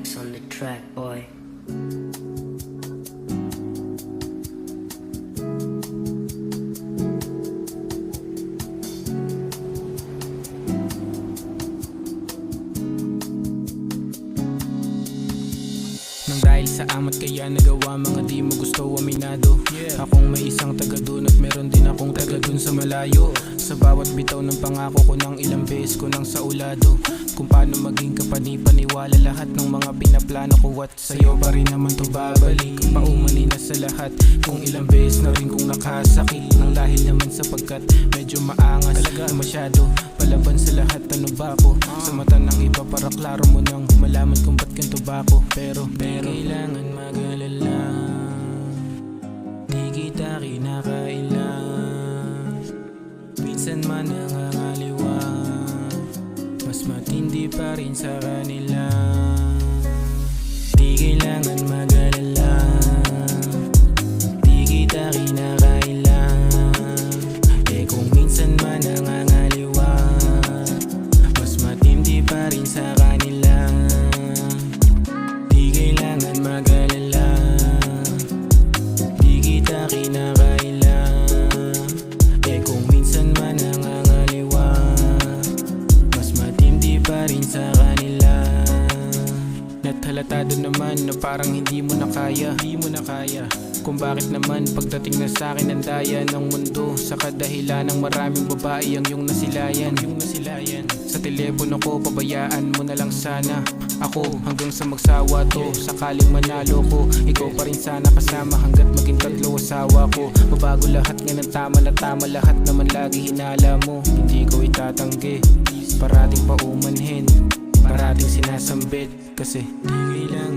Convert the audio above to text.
Mix on the track, boy. Nang dahil sa amat kaya nagawa mga di mo gusto aminado. Akong may isang taga dun at meron din akong taga dun sa malayo. Sa bawat bitaw ng pangako ko ng ilang beses ko nang saulado kung paano maging kapani-paniwala lahat ng mga pinaplano ko. At sa'yo pa rin naman to babalik, paumali na sa lahat. Kung ilang beses na rin kung nakasakit ng dahil naman sapagkat medyo maangas na masyado palaban sa lahat. Ano ba ako sa mata ng iba para klaro mo nang malaman kung ba't ganito ba ako. Pero kailangan mag-alala, di kita kinakailan. Minsan man nangangaliwa, mas matindi pa rin sa kanila. Di kailangan mag-alala, di kita kinakailan. Eh kung minsan man nangangaliwa, mas matindi pa rin sa kanila. Di kailangan mag-alala, di kita kinakailan. Eh kung minsan man nangangaliwa, mas matindi pa rin sa kanila. Natalatado naman na parang hindi mo na kaya, kung bakit naman pagdating na sa'kin ang daya ng mundo. Sa kadahilan ng maraming babae ang iyong nasilayan. Sa telepono ko pabayaan mo na lang sana ako hanggang sa magsawa to. Sakaling manalo ko, ikaw pa rin sana kasama hanggat maging tatlo asawa ko. Mabago lahat nga ng tama na tama, lahat naman lagi hinala mo. Hindi ko itatanggi, parating paumanhin, parating sinasambit. Kasi di kailangan